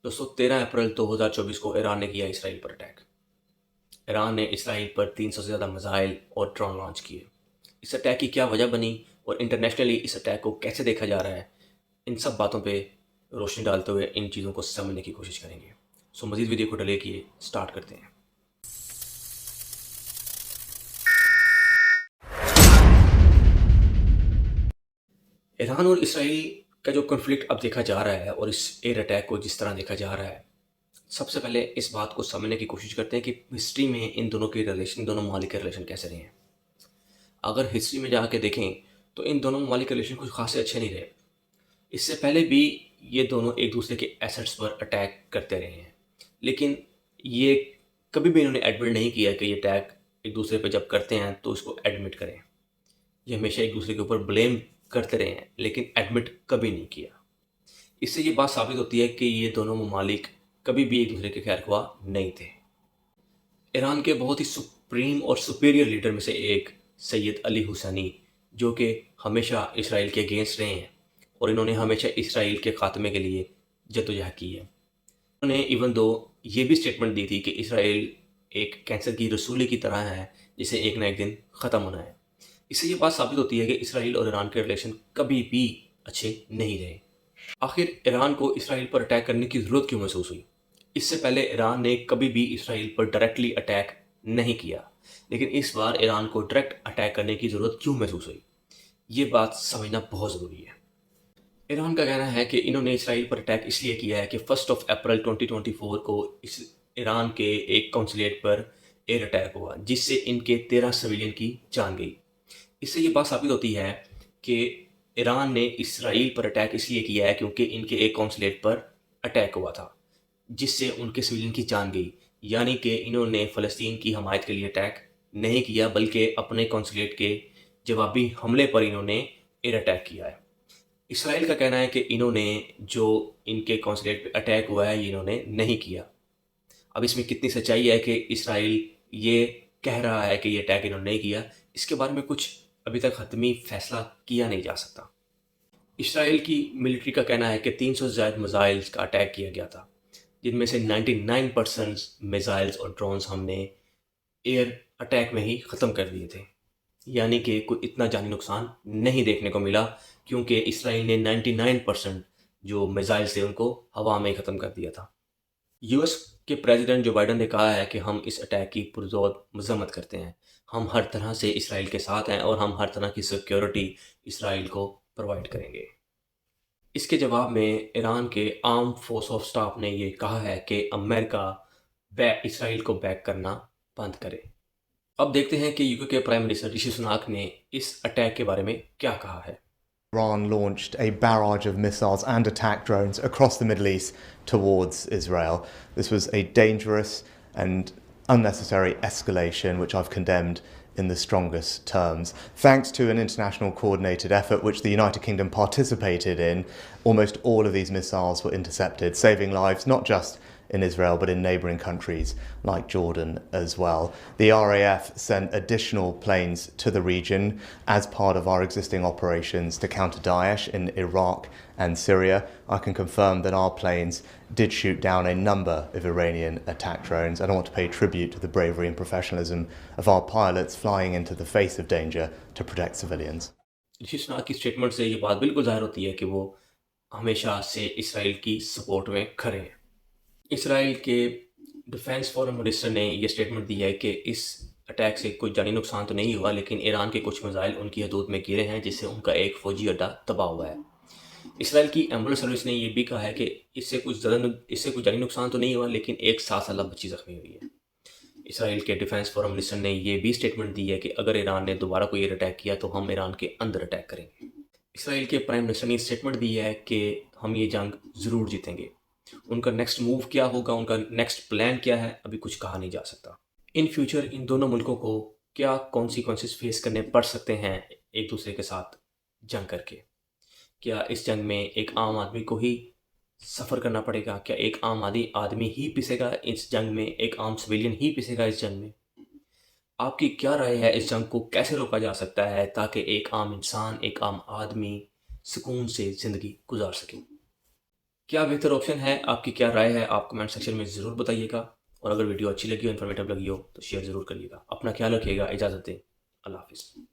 दोस्तों 13 अप्रैल 2024 को ईरान ने किया इसराइल पर अटैक। ईरान ने इसराइल पर 300 से ज़्यादा मिसाइल और ड्रोन लॉन्च किए। इस अटैक की क्या वजह बनी और इंटरनेशनली इस अटैक को कैसे देखा जा रहा है, इन सब बातों पे रोशनी डालते हुए इन चीज़ों को समझने की कोशिश करेंगे। सो मज़ीद वीडियो को डिले किए स्टार्ट करते हैं। ईरान और इसराइल का जो कॉन्फ्लिक्ट अब देखा जा रहा है और इस एयर अटैक को जिस तरह देखा जा रहा है, सबसे पहले इस बात को समझने की कोशिश करते हैं कि हिस्ट्री में इन दोनों के रिलेशन, दोनों ममालिक के रिलेशन कैसे रहे हैं। अगर हिस्ट्री में जाके देखें तो इन दोनों ममालिक के रिलेशन कुछ खासे अच्छे नहीं रहे। इससे पहले भी ये दोनों एक दूसरे के एसेट्स पर अटैक करते रहे हैं, लेकिन ये कभी भी इन्होंने एडमिट नहीं किया कि ये अटैक एक दूसरे पे जब करते हैं तो इसको एडमिट करें। ये हमेशा एक दूसरे के ऊपर ब्लेम करते रहे हैं, लेकिन एडमिट कभी नहीं किया। इससे ये बात साबित होती है कि ये दोनों ममालिक कभी भी एक दूसरे के खैरख्वाह नहीं थे। ईरान के बहुत ही सुप्रीम और सुपीरियर लीडर में से एक सैयद अली हुसैनी, जो कि हमेशा इसराइल के अगेंस्ट रहे हैं और इन्होंने हमेशा इसराइल के खात्मे के लिए जद्दोजहद की है। उन्होंने इवन दो ये भी स्टेटमेंट दी थी कि इसराइल एक कैंसर की रसूली की तरह है जिसे एक ना एक दिन ख़त्म होना है। इससे ये बात साबित होती है कि इसराइल और ईरान के रिलेशन कभी भी अच्छे नहीं रहे। आखिर ईरान को इसराइल पर अटैक करने की ज़रूरत क्यों महसूस हुई? इससे पहले ईरान ने कभी भी इसराइल पर डायरेक्टली अटैक नहीं किया, लेकिन इस बार ईरान को डायरेक्ट अटैक करने की ज़रूरत क्यों महसूस हुई, ये बात समझना बहुत ज़रूरी है। ईरान का कहना है कि इन्होंने इसराइल पर अटैक इसलिए किया है कि 1 अप्रैल 2024 को इस ईरान के एक कौंसलेट पर एयर अटैक हुआ, जिससे इनके 13 सिविलियन की जान गई। इससे ये बात साबित होती है कि ईरान ने इसराइल पर अटैक इसलिए किया है क्योंकि इनके एक कौंसलेट पर अटैक हुआ था, जिससे उनके सिविलियन की जान गई। यानी कि इन्होंने फ़लस्तीन की हमायत के लिए अटैक नहीं किया, बल्कि अपने कौंसलेट के जवाबी हमले पर इन्होंने एयर अटैक किया है। इसराइल का कहना है कि इन्होंने जो इनके कौंसलेट पे अटैक हुआ है ये इन्होंने नहीं किया। अब इसमें कितनी सच्चाई है कि इसराइल ये कह रहा है कि ये अटैक इन्होंने नहीं किया, इसके बारे में कुछ अभी तक हतमी फैसला किया नहीं जा सकता। इसराइल की मिलिट्री का कहना है कि 300 से ज़्यादा मिसाइल्स का अटैक किया गया था, जिनमें से 99% मिसाइल्स और ड्रोन्स हमने एयर अटैक में ही ख़त्म कर दिए थे। यानी कि कोई इतना जानी नुकसान नहीं देखने को मिला, क्योंकि इसराइल ने 99% जो मिसाइल्स थे उनको हवा में ही ख़त्म कर दिया था। यूएस के प्रेसिडेंट जो बाइडन ने कहा है कि हम इस अटैक की पुरज़ोर मज़म्मत करते हैं, हम हर तरह से इसराइल के साथ हैं और हम हर तरह की सिक्योरिटी इसराइल को प्रोवाइड करेंगे। इसके जवाब में ईरान के आर्म फोर्स ऑफ स्टाफ ने ये कहा है कि अमेरिका इसराइल को बैक करना बंद करे। अब देखते हैं कि यूके के प्राइम मिनिस्टर ऋषि सुनाक ने इस अटैक के बारे में क्या कहा है। Iran launched a barrage of missiles and attack drones across the Middle East towards Israel. This was a dangerous and unnecessary escalation, which I've condemned in the strongest terms. Thanks to an international coordinated effort which the United Kingdom participated in, almost all of these missiles were intercepted, saving lives not just in Israel but in neighbouring countries like Jordan as well. The RAF sent additional planes to the region as part of our existing operations to counter Daesh in Iraq and Syria. I can confirm that our planes did shoot down a number of Iranian attack drones, and I want to pay tribute to the bravery and professionalism of our pilots flying into the face of danger to protect civilians. ऋषि सुनाक की statement से ये बात बिल्कुल ज़ाहिर होती है कि वो हमेशा से इसराइल की सपोर्ट में खड़े हैं। इसराइल के डिफेंस फॉरेन मिनिस्टर ने ये स्टेटमेंट दी है कि इस अटैक से कोई जानी नुकसान तो नहीं हुआ, लेकिन ईरान के कुछ मिसाइल उनकी हदूद में गिरे हैं, जिससे उनका एक फ़ौजी अड्डा तबाह हुआ है। इसराइल की एम्बुलेंस सर्विस ने ये भी कहा है कि इससे कुछ जानी नुकसान तो नहीं हुआ, लेकिन एक 7 साल बच्ची जख्मी हुई है। इसराइल के डिफेंस फॉरेन मिनिस्टर ने ये भी स्टेटमेंट दी है कि अगर ईरान ने दोबारा कोई एयर अटैक किया तो हम ईरान के अंदर अटैक करेंगे। इसराइल के प्राइम मिनिस्टर ने स्टेटमेंट दी है कि हम ये जंग ज़रूर जीतेंगे। उनका नेक्स्ट मूव क्या होगा, उनका नेक्स्ट प्लान क्या है, अभी कुछ कहा नहीं जा सकता। इन फ्यूचर इन दोनों मुल्कों को क्या कॉन्सिक्वेंसेस फेस करने पड़ सकते हैं एक दूसरे के साथ जंग करके? क्या इस जंग में एक आम आदमी को ही सफ़र करना पड़ेगा? क्या एक आम आदमी ही पिसेगा इस जंग में? एक आम सिविलियन ही पिसेगा इस जंग में? आपकी क्या राय है? इस जंग को कैसे रोका जा सकता है ताकि एक आम इंसान, एक आम आदमी सुकून से ज़िंदगी गुजार सके? کیا بہتر آپشن ہے؟ آپ کی کیا رائے ہے؟ آپ کمنٹ سیکشن میں ضرور بتائیے گا، اور اگر ویڈیو اچھی لگی ہو، انفارمیٹیو لگی ہو تو شیئر ضرور کریے گا۔ اپنا خیال رکھیے گا، اجازت دیں، اللہ حافظ۔